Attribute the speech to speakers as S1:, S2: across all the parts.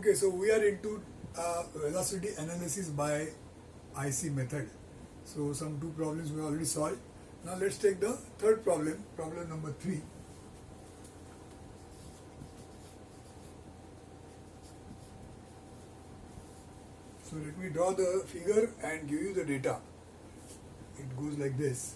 S1: Okay, so we are into velocity analysis by IC method. So some two problems we already solved. Now let's take the third problem, problem number 3. So let me draw the figure and give you the data. It goes like this.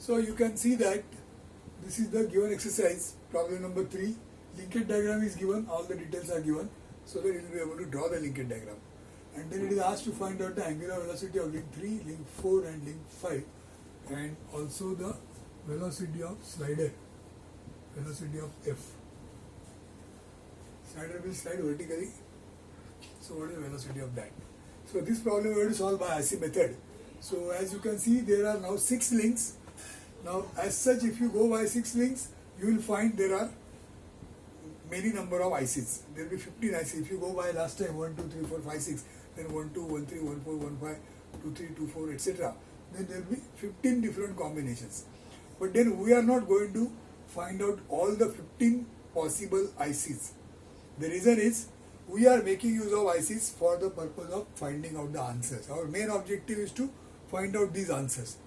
S1: So you can see that this is the given exercise, problem number 3. Linkage diagram is given, all the details are given, so that you will be able to draw the linkage diagram. And then it is asked to find out the angular velocity of link 3, link 4 and link 5, and also the velocity of slider, velocity of F. Slider will slide vertically, so what is the velocity of that? So this problem we have to solve by IC method. So as you can see, there are now 6 links. Now as such, if you go by 6 links, you will find there are many number of ICs. There will be 15 ICs. If you go by last time 1, 2, 3, 4, 5, 6, then 1, 2, 1, 3, 1, 4, 1, 5, 2, 3, 2, 4, etc. Then there will be 15 different combinations. But then we are not going to find out all the 15 possible ICs. The reason is we are making use of ICs for the purpose of finding out the answers. Our main objective is to find out these answers.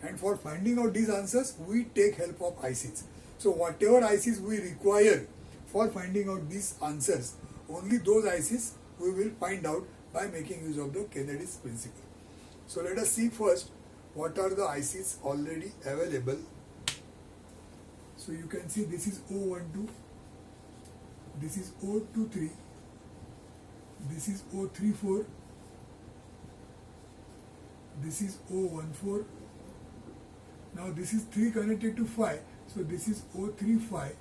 S1: And for finding out these answers, we take help of ICs. So whatever ICs we require for finding out these answers, only those ICs we will find out by making use of the Kennedy's principle. So let us see first what are the ICs already available. So you can see this is O12, this is O23, this is O34, this is O14. Now this is 3 connected to 5, so this is O35.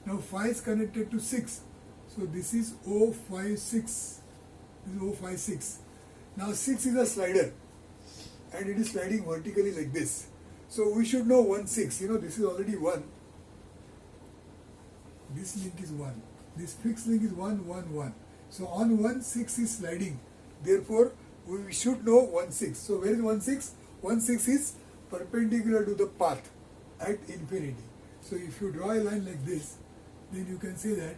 S1: Now 5 is connected to 6, so this is O56. This is O56. Now 6 is a slider and it is sliding vertically like this. So we should know 1, 6. You know, this is already 1. This link is 1. This fixed link is 1, 1, 1. So on 1, 6 is sliding. Therefore, we should know 1, 6. So where is 1, 6? 1, 6 is perpendicular to the path at infinity. So if you draw a line like this, then you can say that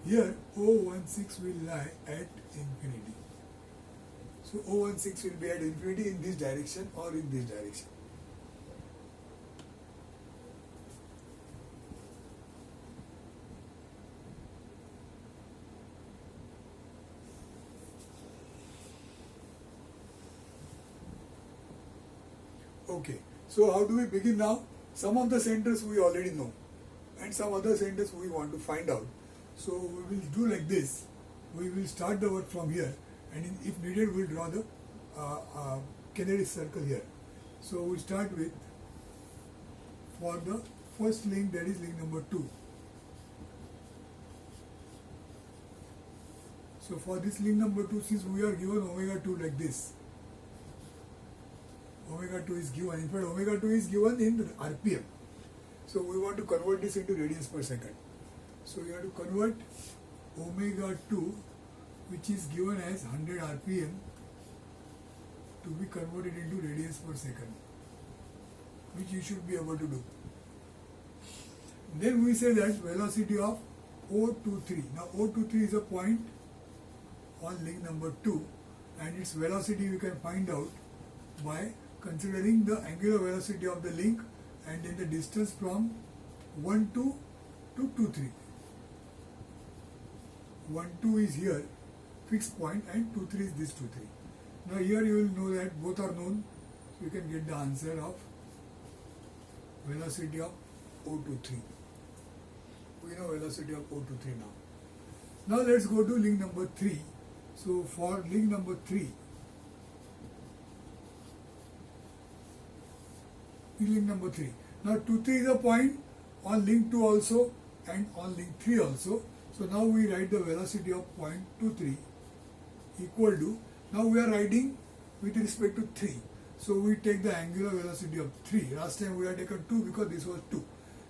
S1: here O16 will lie at infinity. So O16 will be at infinity in this direction or in this direction. Okay, so how do we begin now? Some of the centers we already know and some other centers we want to find out. So we will do like this. We will start the work from here, and if needed we will draw the Kennedy's circle here. So we start with, for the first link, that is link number 2. So for this link number 2, since we are given omega 2 like this, omega 2 is given, in fact omega 2 is given in RPM. So we want to convert this into radians per second. So you have to convert omega 2, which is given as 100 RPM, to be converted into radians per second, which you should be able to do. Then we say that velocity of O23. Now O23 is a point on link number 2, and its velocity we can find out by considering the angular velocity of the link and then the distance from 1, 2 to 2, 3. 1, 2 is here, fixed point, and 2, 3 is this 2, 3. Now here you will know that both are known, so you can get the answer of velocity of O23. We know velocity of O23 now. Now let's go to link number 3. So for link number 3, link number 3. Now 2, 3 is a point on link 2 also and on link 3 also. So now we write the velocity of point 2, 3 equal to, now we are writing with respect to 3. So we take the angular velocity of 3. Last time we had taken 2 because this was 2.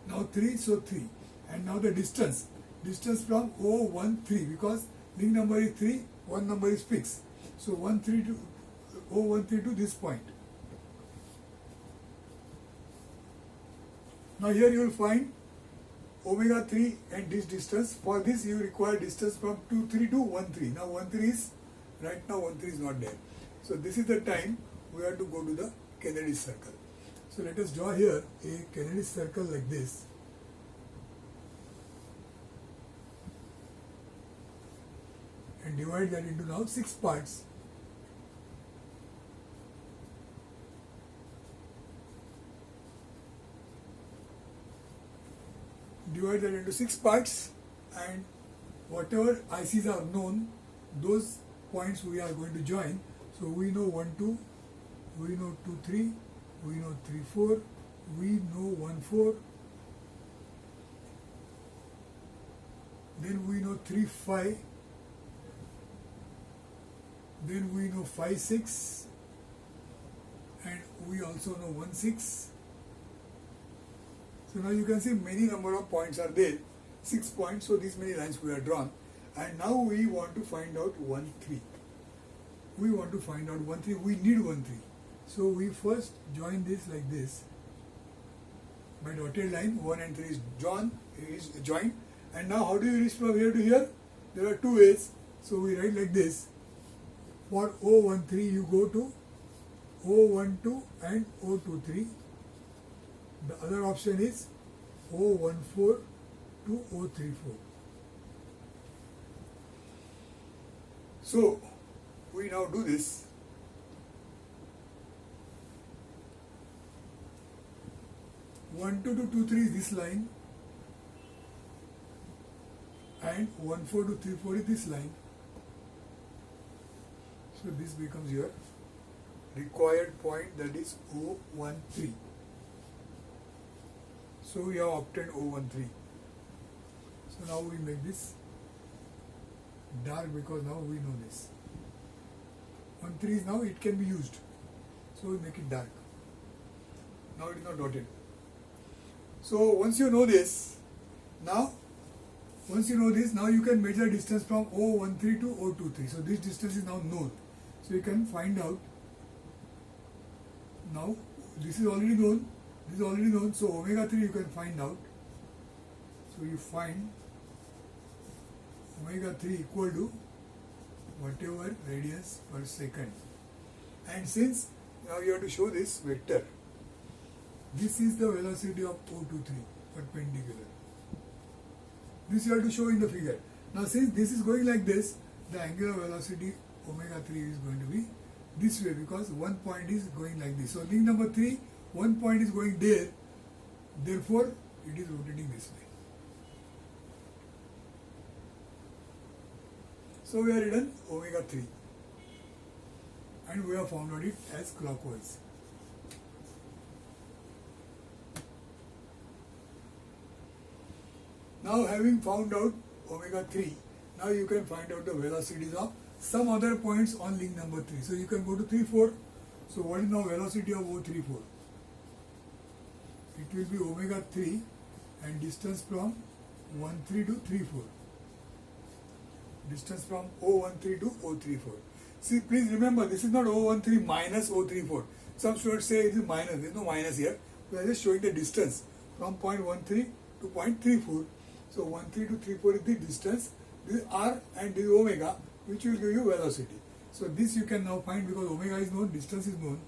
S1: Now 3, so 3. And now the distance from O13, because link number is 3, one number is fixed. So 13 to O13 to this point. Now here you will find omega 3 and this distance. For this you require distance from 2, 3 to 13. Now 13 is, right now 13 is not there. So this is the time we have to go to the Kennedy's circle. So let us draw here a Kennedy's circle like this. And divide that into now 6 parts. Divide that into 6 parts, and whatever ICs are known, those points we are going to join. So we know 1, 2, we know 2, 3, we know 3, 4, we know 1, 4, then we know 3, 5, then we know 5, 6, and we also know 1, 6. So now you can see many number of points are there, 6 points, so these many lines we have drawn. And now we want to find out 1, 3. We want to find out 1, 3, we need 1, 3. So we first join this like this by dotted line. 1 and 3 is joined. And now how do you reach from here to here? There are two ways. So we write like this. For O13 you go to O12 and O23. The other option is O14 to O34. So we now do this. One two to 2 3 is this line, and 1 4 to 3 4 is this line. So this becomes your required point, that is O13. So we have obtained O13. So now we make this dark because now we know this. 13 is now it can be used. So we make it dark. Now it is not dotted. So once you know this, now you can measure distance from O13 to O23. So this distance is now known. So you can find out. Now this is already known. So omega 3 you can find out. So you find omega 3 equal to whatever radians per second. And since now you have to show this vector, this is the velocity of O23 perpendicular. This you have to show in the figure. Now since this is going like this, the angular velocity omega 3 is going to be this way, because one point is going like this. So link number 3, one point is going there, therefore it is rotating this way. So we have written omega 3 and we have found out it as clockwise. Now having found out omega 3, now you can find out the velocities of some other points on link number 3. So you can go to 3 4. So what is now velocity of O34? It will be omega 3 and distance from 13 to 34. Distance from O13 to O34. See, please remember, this is not O13 minus O34. Some students say it is minus. There is no minus here. We are just showing the distance from point 13 to point 34. So 13 to 34 is the distance. This is R and this is omega, which will give you velocity. So this you can now find because omega is known, distance is known.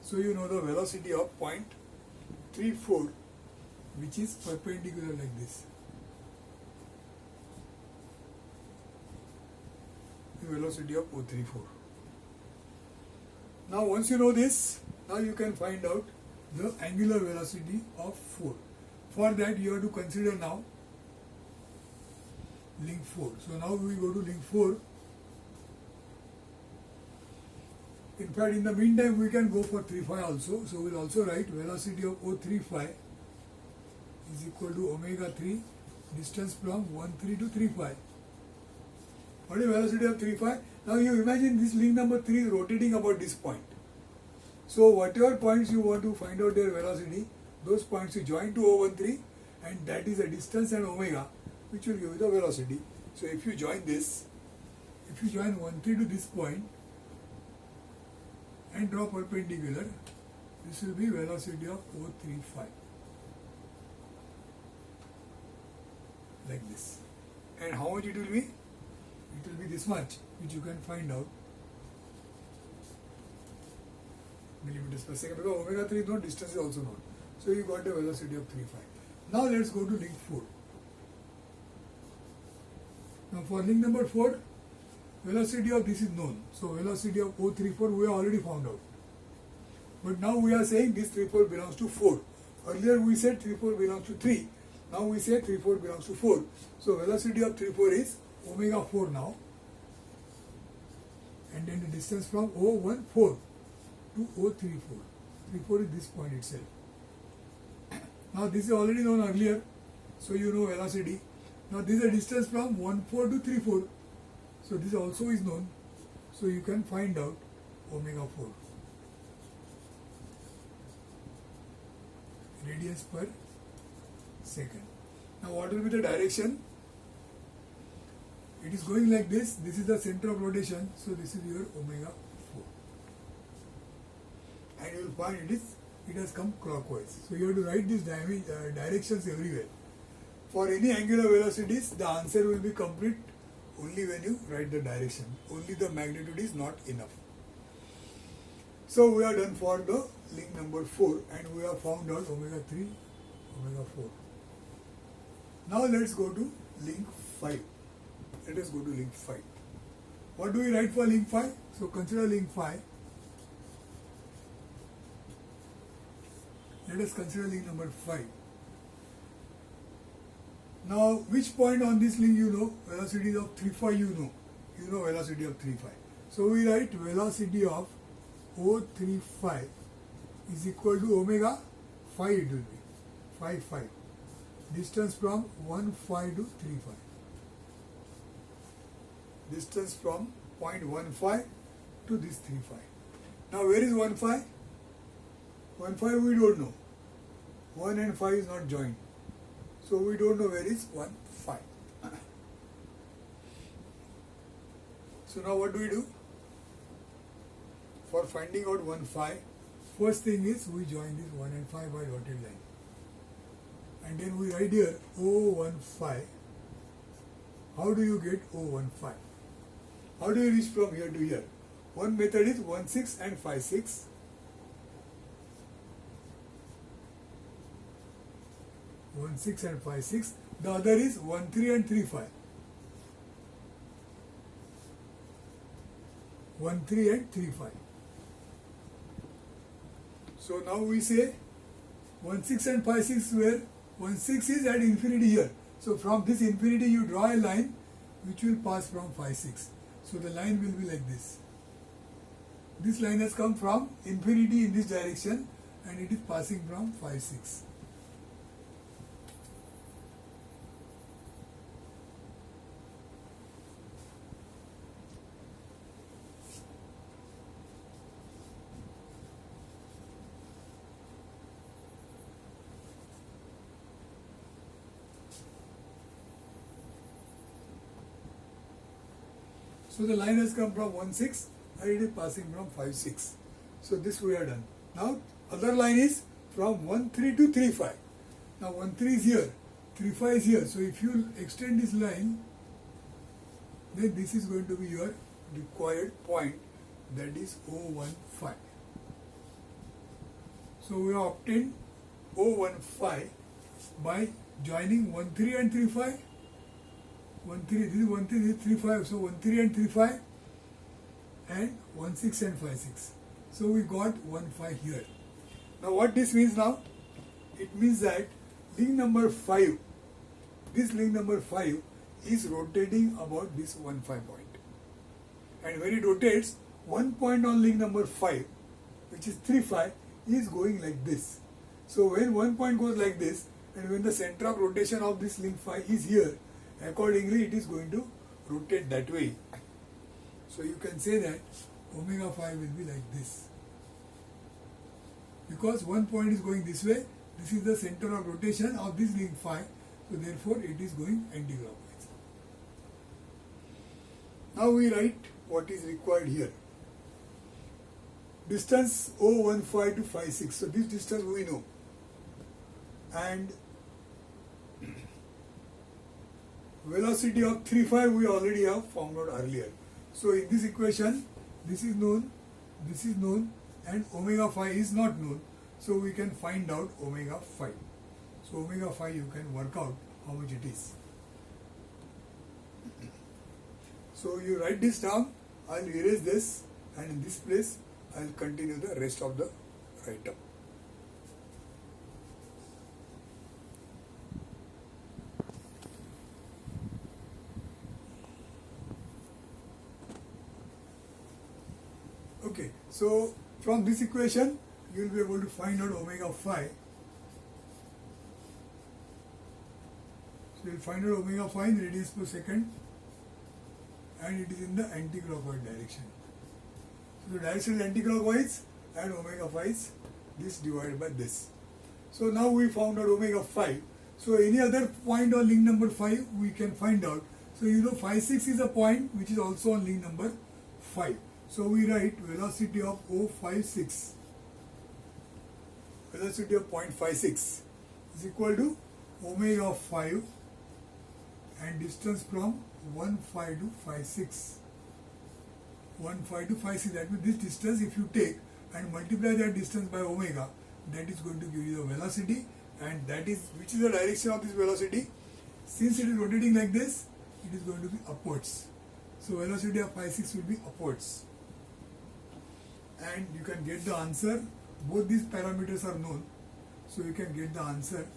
S1: So you know the velocity of point 34, which is perpendicular like this. The velocity of O34. Now once you know this, now you can find out the angular velocity of 4. For that you have to consider now link 4. So now we go to link 4. In fact, in the meantime we can go for 3 phi also. So we will also write velocity of O3 phi is equal to omega 3 distance from 13 to 3 phi. What is velocity of 3 phi? Now you imagine this link number 3 is rotating about this point. So whatever points you want to find out their velocity, those points you join to O13 and that is a distance and omega, which will give you the velocity. So if you join this, if you join 13 to this point and draw perpendicular, this will be velocity of O3 phi. Like this. And how much it will be? It will be this much, which you can find out. Millimeters per second, because omega 3 is known, distance is also known. So you got the velocity of 3 phi. Now let's go to link 4. Now for link number 4, velocity of this is known. So velocity of O34 we have already found out. But now we are saying this 34 belongs to 4. Earlier we said 34 belongs to 3. Now we say 34 belongs to 4. So velocity of 34 is omega 4 now. And then the distance from O14 to O34. 34 is this point itself. Now this is already known earlier. So you know velocity. Now this is a distance from 14 to 34. So this also is known. So you can find out omega 4. Radians per second. Now what will be the direction? It is going like this. This is the center of rotation. So this is your omega 4. And you will find it has come clockwise. So you have to write these directions everywhere. For any angular velocities, the answer will be complete only when you write the direction. Only the magnitude is not enough. So we are done for the link number 4 and we have found out omega 3, omega 4. Now let's go to link 5. Let us go to link 5. What do we write for link 5? So consider link 5. Let us consider link number 5. Now, which point on this link you know? Velocity of 3 phi you know. You know velocity of 3 phi. So we write velocity of O3 phi is equal to omega phi it will be. Phi phi. Distance from 1 phi to 3 phi. Distance from point 1 phi to this 3 phi. Now where is 1 phi? 1 phi we don't know. 1 and phi is not joined. So we don't know where is 1 phi. So now what do we do? For finding out 1 phi, first thing is we join this 1 and phi by dotted line. And then we write here O1 phi. How do you get O1 phi? How do you reach from here to here? One method is 1, 6 and phi 6. One 6 and phi 6. The other is 1, 3 and 3 phi. 1, 3 and 3 phi. So now we say 1, 6 and phi 6 where 1, 6 is at infinity here. So from this infinity you draw a line which will pass from phi 6. So the line will be like this. This line has come from infinity in this direction and it is passing from phi 6. So the line has come from 1, 6 and it is passing from 5, 6. So this we are done. Now other line is from 1, 3 to 3, 5. Now 1, 3 is here, 3, 5 is here. So if you extend this line, then this is going to be your required point, that is O1 phi. So we have obtained O1 phi by joining 1, 3 and 3, 5. 1, 3, this is 1, 3, this is 3, 5. So 1, 3 and 3, 5 and 1, 6 and 5, 6. So we got 1 phi here. Now what this means now? It means that link number 5, this link number 5 is rotating about this 1 phi point. And when it rotates, one point on link number 5, which is 3 phi, is going like this. So when one point goes like this, and when the center of rotation of this link phi is here, accordingly it is going to rotate that way. So you can say that omega phi will be like this. Because one point is going this way, this is the center of rotation of this link phi, so therefore it is going anti-clockwise. Now we write what is required here. Distance O1 phi to phi 6. So this distance we know. And velocity of 3 phi we already have found out earlier. So in this equation, this is known, and omega phi is not known. So we can find out omega phi. So omega phi you can work out how much it is. So you write this down, I'll erase this, and in this place I'll continue the rest of the write-up. Okay, so from this equation you will be able to find out omega phi. So you will find out omega phi in radians per second, and it is in the anti-clockwise direction. So the direction is anti-clockwise and omega phi is this divided by this. So now we found out omega phi. So any other point on link number 5 we can find out. So you know phi 6 is a point which is also on link number 5. So we write velocity of O phi 6. Velocity of point phi 6 is equal to omega of 5 and distance from 1 phi to phi 6. 1 phi to phi 6, that means this distance if you take and multiply that distance by omega, that is going to give you the velocity, and that is, which is the direction of this velocity? Since it is rotating like this, it is going to be upwards. So velocity of phi 6 will be upwards. And you can get the answer, both these parameters are known, so you can get the answer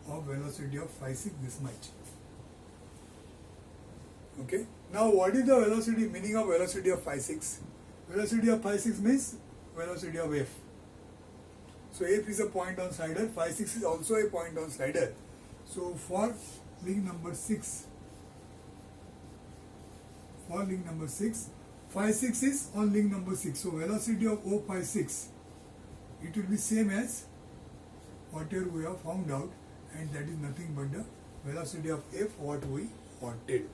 S1: of velocity of phi 6 this much. Okay. Now what is the velocity, meaning of velocity of phi 6? Velocity of phi 6 means velocity of f. So f is a point on slider, phi 6 is also a point on slider. So for link number 6, phi 6 is on link number 6. So velocity of O phi 6, it will be same as whatever we have found out, and that is nothing but the velocity of f what we wanted.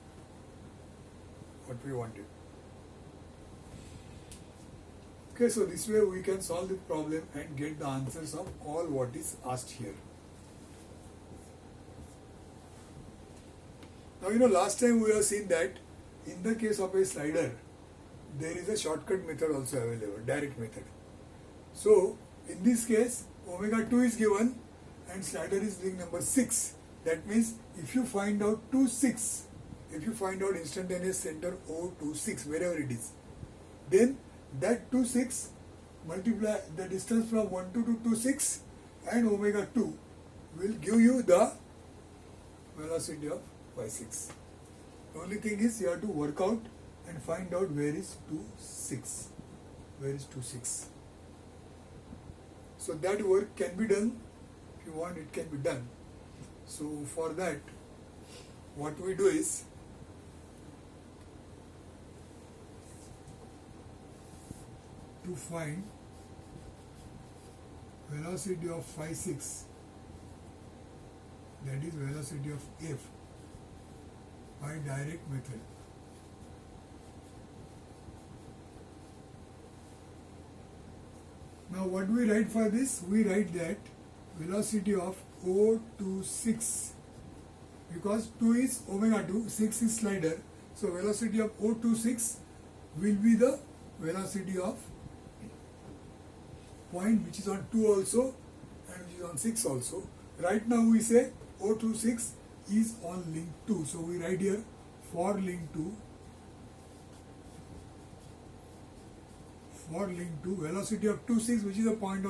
S1: Okay, so this way we can solve the problem and get the answers of all what is asked here. Now you know last time we have seen that in the case of a slider, there is a shortcut method also available, direct method. So in this case, omega 2 is given and slider is link number 6. That means if you find out 2, 6, if you find out instantaneous center O 2, 6, wherever it is, then that 2, 6 multiply the distance from 1 to 2, 6 and omega 2 will give you the velocity of phi 6. The only thing is you have to work out and find out where is 2, 6. Where is 2, 6? So that work can be done. If you want, it can be done. So for that, what we do is, to find velocity of phi 6, that is velocity of f, by direct method. Now what we write for this? We write that velocity of O to 6, because 2 is omega 2, 6 is slider, so velocity of O to 6 will be the velocity of point which is on 2 also and which is on 6 also. Right now we say O to 6 is on link 2, so we write here for link 2, velocity of 2, 6, which is a point on